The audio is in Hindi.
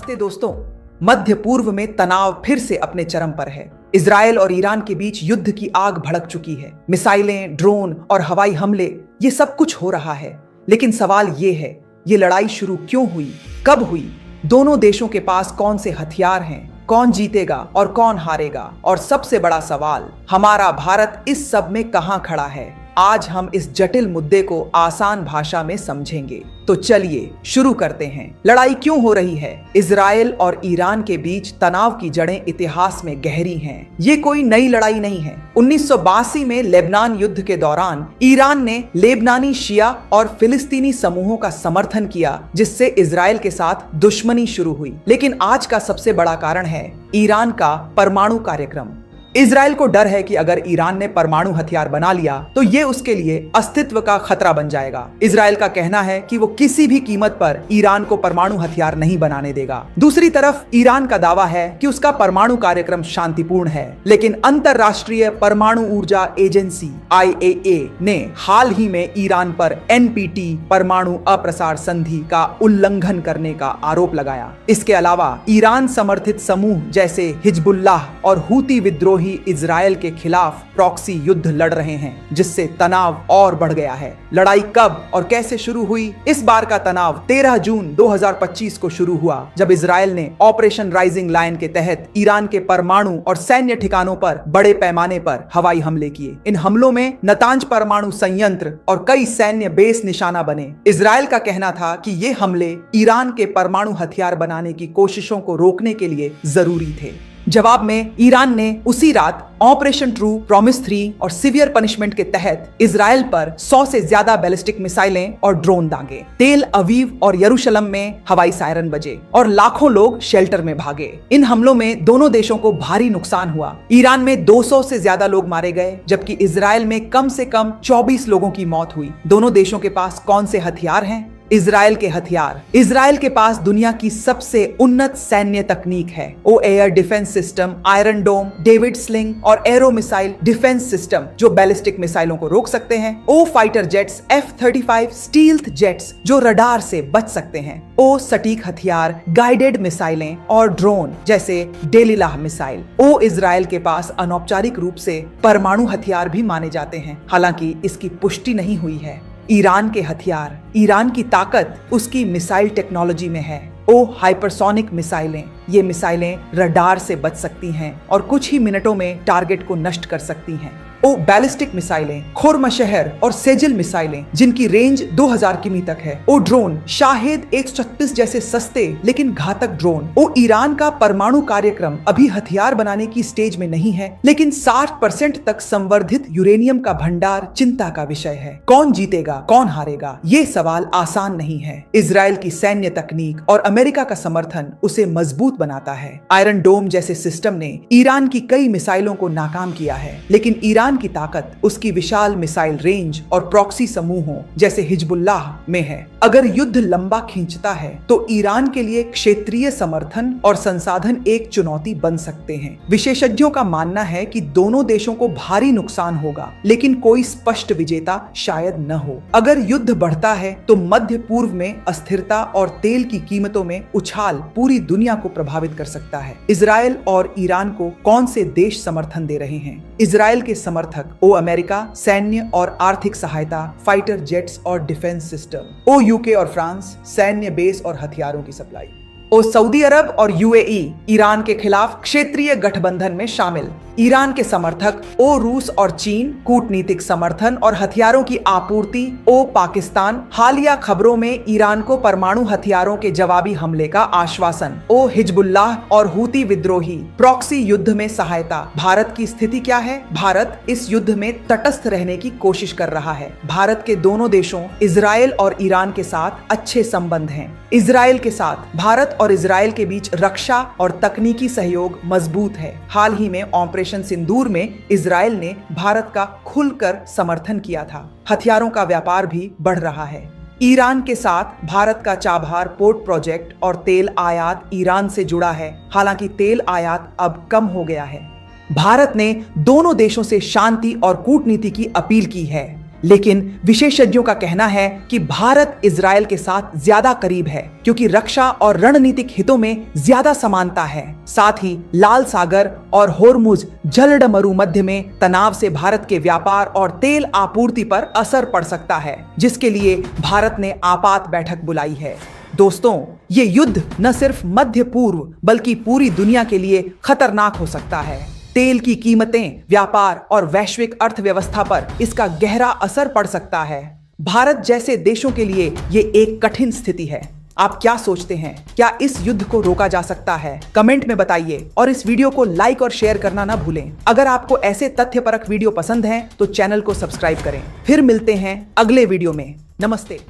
नमस्ते दोस्तों। मध्य पूर्व में तनाव फिर से अपने चरम पर है। इजराइल और ईरान के बीच युद्ध की आग भड़क चुकी है। मिसाइलें, ड्रोन और हवाई हमले, ये सब कुछ हो रहा है। लेकिन सवाल ये है, ये लड़ाई शुरू क्यों हुई, कब हुई, दोनों देशों के पास कौन से हथियार हैं, कौन जीतेगा और कौन हारेगा, और सबसे बड़ा सवाल, हमारा भारत इस सब में कहां खड़ा है। आज हम इस जटिल मुद्दे को आसान भाषा में समझेंगे। तो चलिए शुरू करते हैं। लड़ाई क्यों हो रही है? इजराइल और ईरान के बीच तनाव की जड़ें इतिहास में गहरी हैं। ये कोई नई लड़ाई नहीं है। 1982 में लेबनान युद्ध के दौरान ईरान ने लेबनानी शिया और फिलिस्तीनी समूहों का समर्थन किया, जिससे इजराइल के साथ दुश्मनी शुरू हुई। लेकिन आज का सबसे बड़ा कारण है ईरान का परमाणु कार्यक्रम। इजराइल को डर है कि अगर ईरान ने परमाणु हथियार बना लिया तो ये उसके लिए अस्तित्व का खतरा बन जाएगा। इजराइल का कहना है कि वो किसी भी कीमत पर ईरान को परमाणु हथियार नहीं बनाने देगा। दूसरी तरफ ईरान का दावा है कि उसका परमाणु कार्यक्रम शांतिपूर्ण है। लेकिन अंतरराष्ट्रीय परमाणु ऊर्जा एजेंसी IAEA ने हाल ही में ईरान पर NPT परमाणु अप्रसार संधि का उल्लंघन करने का आरोप लगाया। इसके अलावा ईरान समर्थित समूह जैसे हिजबुल्लाह और हूती विद्रोही इजराइल के खिलाफ प्रॉक्सी युद्ध लड़ रहे हैं, जिससे तनाव और बढ़ गया है। लड़ाई कब और कैसे शुरू हुई? इस बार का तनाव 13 जून 2025 को शुरू हुआ, जब इजराइल ने ऑपरेशन राइजिंग लायन के तहत ईरान के परमाणु और सैन्य ठिकानों पर बड़े पैमाने पर हवाई हमले किए। इन हमलों में नतांज परमाणु संयंत्र और कई सैन्य बेस निशाना बने। इजराइल का कहना था कि ये हमले ईरान के परमाणु हथियार बनाने की कोशिशों को रोकने के लिए जरूरी थे। जवाब में ईरान ने उसी रात ऑपरेशन ट्रू प्रॉमिस 3 और सिवियर पनिशमेंट के तहत इजराइल पर 100 से ज्यादा बैलिस्टिक मिसाइलें और ड्रोन दागे। तेल अवीव और यरूशलेम में हवाई सायरन बजे और लाखों लोग शेल्टर में भागे। इन हमलों में दोनों देशों को भारी नुकसान हुआ। ईरान में 200 से ज्यादा लोग मारे गए, जबकि इजराइल में कम से कम 24 लोगों की मौत हुई। दोनों देशों के पास कौन से हथियार हैं? इजराइल के हथियार। इजराइल के पास दुनिया की सबसे उन्नत सैन्य तकनीक है। ओ air defence system, iron dome, David sling और एरो मिसाइल डिफेंस सिस्टम जो बैलिस्टिक मिसाइलों को रोक सकते हैं। ओ fighter jets, F-35 stealth jets जो रडार से बच सकते हैं। ओ सटीक हथियार, गाइडेड मिसाइलें और ड्रोन जैसे डेलिलाह मिसाइल। ओ इजराइल के पास अनौपचारिक रूप से परमाणु हथियार भी माने जाते हैं, हालांकि इसकी पुष्टि नहीं हुई है। ईरान के हथियार। ईरान की ताकत उसकी मिसाइल टेक्नोलॉजी में है। ओ हाइपरसोनिक मिसाइलें। ये मिसाइलें रडार से बच सकती हैं और कुछ ही मिनटों में टारगेट को नष्ट कर सकती हैं। ओ बैलिस्टिक मिसाइलें, खुर्मशहर और सेजिल मिसाइलें जिनकी रेंज 2000 किमी तक है। ओ ड्रोन, शाहिद 136 जैसे सस्ते लेकिन घातक ड्रोन। ओ ईरान का परमाणु कार्यक्रम अभी हथियार बनाने की स्टेज में नहीं है, लेकिन 60% तक संवर्धित यूरेनियम का भंडार चिंता का विषय है। कौन जीतेगा, कौन हारेगा, ये सवाल आसान नहीं है। इजराइल की सैन्य तकनीक और अमेरिका का समर्थन उसे मजबूत बनाता है। आयरन डोम जैसे सिस्टम ने ईरान की कई मिसाइलों को नाकाम किया है, लेकिन ईरान की ताकत उसकी विशाल मिसाइल रेंज और प्रॉक्सी समूहों जैसे हिजबुल्लाह में है। अगर युद्ध लंबा खींचता है तो ईरान के लिए क्षेत्रीय समर्थन और संसाधन एक चुनौती बन सकते हैं। विशेषज्ञों का मानना है कि दोनों देशों को भारी नुकसान होगा, लेकिन कोई स्पष्ट विजेता शायद न हो। अगर युद्ध बढ़ता है तो मध्य पूर्व में अस्थिरता और तेल की कीमतों में उछाल पूरी दुनिया को प्रभावित कर सकता है। इजराइल और ईरान को कौन से देश समर्थन दे रहे हैं? इजराइल के समर्थक ओ अमेरिका, सैन्य और आर्थिक सहायता, फाइटर जेट्स और डिफेंस सिस्टम। ओ यूके और फ्रांस, सैन्य बेस और हथियारों की सप्लाई। ओ सऊदी अरब और UAE, ईरान के खिलाफ क्षेत्रीय गठबंधन में शामिल। ईरान के समर्थक ओ रूस और चीन, कूटनीतिक समर्थन और हथियारों की आपूर्ति। ओ पाकिस्तान, हालिया खबरों में ईरान को परमाणु हथियारों के जवाबी हमले का आश्वासन। ओ हिजबुल्लाह और हूती विद्रोही, प्रॉक्सी युद्ध में सहायता। भारत की स्थिति क्या है? भारत इस युद्ध में तटस्थ रहने की कोशिश कर रहा है। भारत के दोनों देशों इजराइल और ईरान के साथ अच्छे संबंध हैं। इजराइल के साथ भारत और इजराइल के बीच रक्षा और तकनीकी सहयोग मजबूत है। हाल ही में ऑपरेशन सिंदूर में इजराइल ने भारत का खुलकर समर्थन किया था। हथियारों का व्यापार भी बढ़ रहा है। ईरान के साथ भारत का चाबहार पोर्ट प्रोजेक्ट और तेल आयात ईरान से जुड़ा है, हालांकि तेल आयात अब कम हो गया है। भारत ने दोनों देशों से शांति और कूटनीति की अपील की है। लेकिन विशेषज्ञों का कहना है कि भारत इजरायल के साथ ज्यादा करीब है क्योंकि रक्षा और रणनीतिक हितों में ज्यादा समानता है। साथ ही लाल सागर और होर्मुज जलड मरुमध्य में तनाव से भारत के व्यापार और तेल आपूर्ति पर असर पड़ सकता है, जिसके लिए भारत ने आपात बैठक बुलाई है। दोस्तों, ये युद्ध न सिर्फ मध्य पूर्व बल्कि पूरी दुनिया के लिए खतरनाक हो सकता है। तेल की कीमतें, व्यापार और वैश्विक अर्थव्यवस्था पर इसका गहरा असर पड़ सकता है। भारत जैसे देशों के लिए ये एक कठिन स्थिति है। आप क्या सोचते हैं? क्या इस युद्ध को रोका जा सकता है? कमेंट में बताइए और इस वीडियो को लाइक और शेयर करना ना भूलें। अगर आपको ऐसे तथ्यपरक वीडियो पसंद हैं तो चैनल को सब्सक्राइब करें। फिर मिलते हैं अगले वीडियो में। नमस्ते।